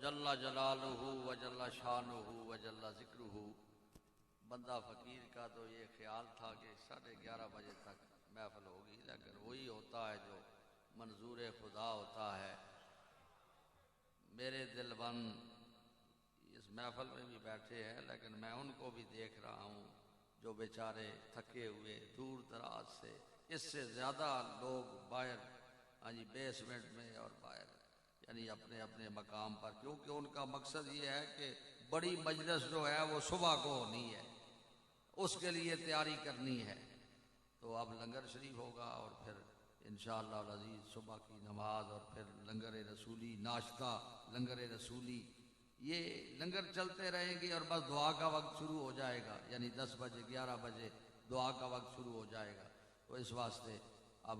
جل جلالہ وجل شانہ وجل ذکرہ۔ بندہ فقیر کا تو یہ خیال تھا کہ 11:30 بجے تک محفل ہوگی، لیکن وہی ہوتا ہے جو منظور خدا ہوتا ہے۔ میرے دل بند اس محفل میں بھی بیٹھے ہیں، لیکن میں ان کو بھی دیکھ رہا ہوں جو بیچارے تھکے ہوئے دور دراز سے، اس سے زیادہ لوگ باہر بیسمنٹ میں اور باہر یعنی اپنے اپنے مقام پر، کیونکہ ان کا مقصد یہ ہے کہ بڑی مجلس جو ہے وہ صبح کو ہونی ہے، اس کے لیے تیاری کرنی ہے۔ تو اب لنگر شریف ہوگا اور پھر انشاءاللہ العزیز صبح کی نماز اور پھر لنگر رسولی، ناشتہ لنگر رسولی، یہ لنگر چلتے رہیں گے اور بس دعا کا وقت شروع ہو جائے گا، یعنی 10 بجے 11 بجے دعا کا وقت شروع ہو جائے گا۔ تو اس واسطے اب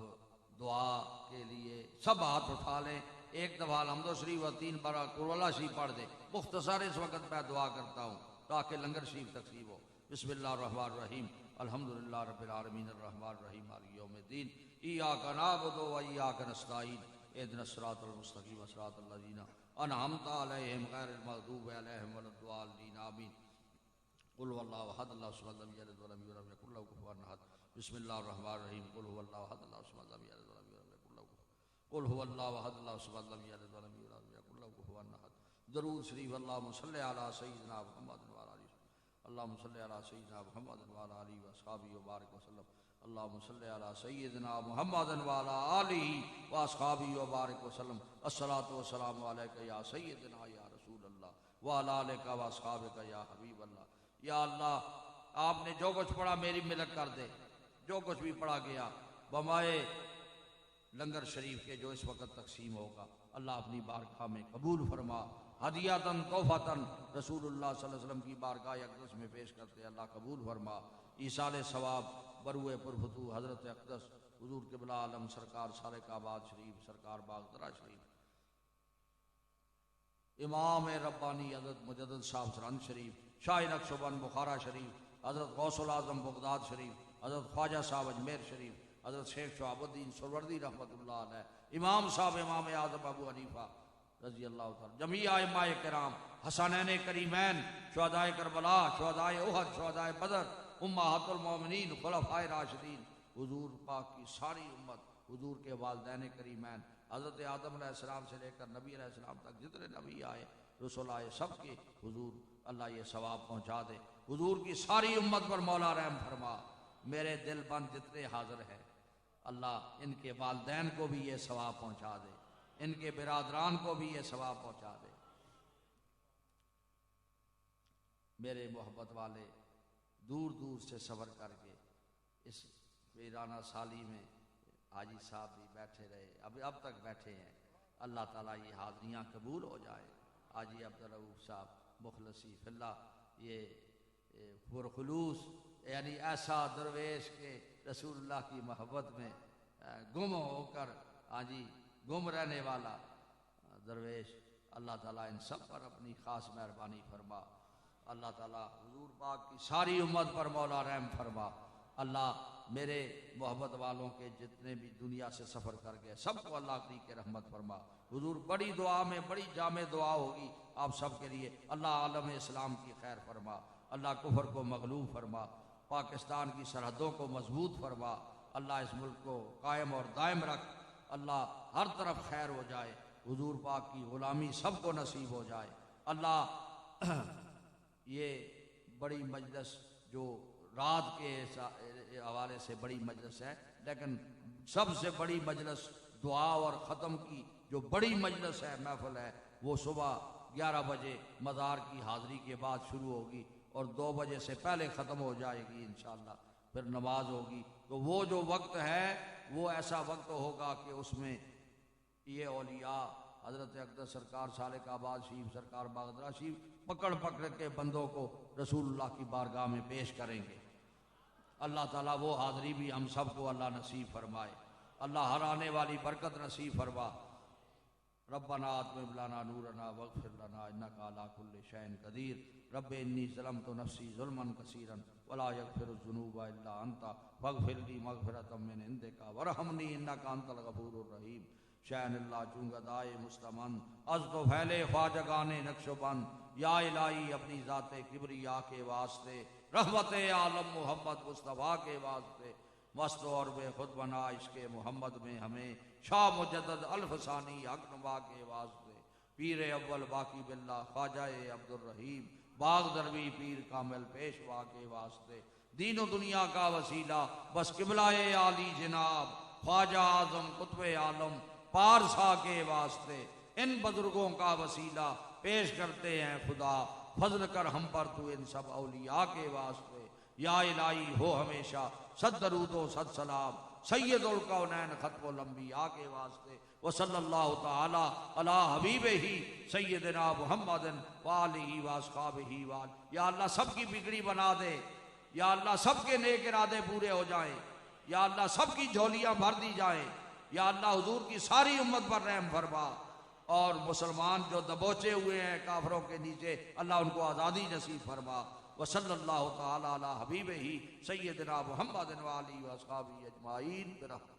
دعا کے لیے سب ہاتھ اٹھا لیں، ایک دفعہ الحمد شریف اور 3 بار قل اللہ شریف پڑھ دیں۔ مختصر اس وقت میں دعا کرتا ہوں تاکہ لنگر شریف تقسیم ہو۔ بسم اللہ الرحمن الرحیم، الحمدللہ رب العالمین الرحمن الرحیم مالک یوم الدین، ایاک نعبد و ایاک نستعین، اہدنا الصراط المستقیم صراط الذین انعمت علیہم غیر المغضوب علیہم ولا الضالین آمین۔ قل هو اللہ احد اللہ الصمد لم یلد ولم یولد ولم یکن له کفوا احد۔ بسم اللہ الرحمن الرحیم، قل هو اللہ احد اللہ الصمد لم یلد ولم یولد ولم یکن له کفوا احد۔ قل هو اللہ احد اللہ الصمد لم یلد ولم یولد ولم یکن له کفوا احد۔ درود شریف، اللہم صل علی سیدنا محمد وعلی آلہ، اللہم صل علی سیدنا محمد وعلی آلہ واصحابہ وبارک وسلم، اللہم صل علی سیدنا محمد وعلی آلہ واصحابہ وبارک وسلم۔ الصلاۃ والسلام علیک یا سیدنا یا رسول اللہ وعلی آلک واصحابک یا حبیب اللہ۔ یا اللہ، آپ نے جو کچھ پڑھا میری ملک کر دے، جو کچھ بھی پڑھا گیا بمائے لنگر شریف کے جو اس وقت تقسیم ہوگا، اللہ اپنی بارگاہ میں قبول فرما۔ ہدیۃً تحفۃً رسول اللہ صلی اللہ علیہ وسلم کی بارگاہ اقدس میں پیش کرتے اللہ قبول فرما۔ ایصال ثواب بروئے پرفتوح حضرت اقدس حضور قبلہ عالم سرکار سالک آباد شریف، سرکار باغدرہ شریف، امام ربانی حضرت مجدد صاحب سرند شریف، شاہ نقشبند بخارا شریف، حضرت غوث العظم بغداد شریف، حضرت خواجہ صاحب اجمیر شریف، حضرت شیخ شہاب الدین سروردی رحمۃ اللہ علیہ، امام صاحب امام اعظم ابو حنیفہ رضی اللہ تعالی، جمیع ائمہ کرام، حسنین کریمین، شہدائے کربلا، شہدائے احد، شہدائے بدر، امہات المومنین، خلفائے راشدین، حضور پاک کی ساری امت، حضور کے والدین کریمین، حضرت آدم علیہ السلام سے لے کر نبی علیہ السلام تک جتنے نبی آئے رسول آئے، سب کے حضور اللہ یہ ثواب پہنچا دے۔ حضور کی ساری امت پر مولا رحم فرما۔ میرے دل بند جتنے حاضر ہیں اللہ ان کے والدین کو بھی یہ ثواب پہنچا دے، ان کے برادران کو بھی یہ ثواب پہنچا دے۔ میرے محبت والے دور دور سے سفر کر کے اس ویرانہ سالی میں حاجی صاحب بھی بیٹھے رہے، اب تک بیٹھے ہیں، اللہ تعالیٰ یہ حاضریاں قبول ہو جائے۔ حاجی عبدالرؤوف صاحب مخلصی فی اللہ، یہ پرخلوص یعنی ایسا درویش کہ رسول اللہ کی محبت میں گم ہو کر گم رہنے والا درویش، اللہ تعالیٰ ان سب پر اپنی خاص مہربانی فرما۔ اللہ تعالیٰ حضور پاک کی ساری امت پر مولا رحم فرما۔ اللہ میرے محبت والوں کے جتنے بھی دنیا سے سفر کر گئے سب کو اللہ کی رحمت فرما۔ حضور بڑی دعا میں بڑی جامع دعا ہوگی آپ سب کے لیے، اللہ عالم اسلام کی خیر فرما، اللہ کفر کو مغلوب فرما، پاکستان کی سرحدوں کو مضبوط فرما، اللہ اس ملک کو قائم اور دائم رکھ، اللہ ہر طرف خیر ہو جائے، حضور پاک کی غلامی سب کو نصیب ہو جائے۔ اللہ یہ بڑی مجلس جو رات کے حوالے سے بڑی مجلس ہے، لیکن سب سے بڑی مجلس دعا اور ختم کی جو بڑی مجلس ہے، محفل ہے، وہ صبح 11 بجے مزار کی حاضری کے بعد شروع ہوگی اور 2 بجے سے پہلے ختم ہو جائے گی انشاءاللہ، پھر نماز ہوگی۔ تو وہ جو وقت ہے وہ ایسا وقت ہوگا کہ اس میں یہ اولیاء حضرت اقدس سرکار سالک آباد شریف، سرکار باغدرہ شریف پکڑ پکڑ کے بندوں کو رسول اللہ کی بارگاہ میں پیش کریں گے۔ اللہ تعالیٰ وہ حاضری بھی ہم سب کو اللہ نصیب فرمائے، اللہ ہر آنے والی برکت نصیب فرما۔ ربنا اتمم لنا نورنا واغفر لنا انک علی کل شیء قدیر۔ رب انی ظلمت نفسی ظلما کثیرا ولا یغفر الذنوب الا انت فاغفر لی مغفرۃ من عندک وارحمنی انک انت الغفور الرحیم۔ شین اللہ چونگا دائے مستمن از تو پھیلے خواجگان نقشبند یا الہی اپنی ذات کبریا کے واسطے رحمت عالم محمد مصطفیٰ کے واسطے مست اور بے خود بنا عشق محمد میں ہمیں شاہ مجدد الف ثانی حق نوا کے واسطے پیر اول باقی باللہ خواجہ عبد الرحیم باغ دروی پیر کامل پیشوا کے واسطے دین و دنیا کا وسیلہ بس قبلہ عالی جناب خواجہ اعظم قطب عالم پارسا کے واسطے ان بزرگوں کا وسیلہ پیش کرتے ہیں خدا فضل کر ہم پر تو ان سب اولیاء کے واسطے یا الہی ہو ہمیشہ صد درود و صد سلام سید الکونین ختم الانبیاء کے واسطے وصلی اللہ تعالی علی حبیبہ ہی سیدنا محمد وآلہ واصحابہ وآلہ. یا اللہ سب کی بگڑی بنا دے، یا اللہ سب کے نیک ارادے پورے ہو جائیں، یا اللہ سب کی جھولیاں بھر دی جائیں، یا اللہ حضور کی ساری امت پر رحم فرما، اور مسلمان جو دبوچے ہوئے ہیں کافروں کے نیچے اللہ ان کو آزادی نصیب فرما. وصلی اللہ تعالی علی حبیبہ ہی سیدنا محمد وآلہ واصحابہ اجمعین برحمتہ.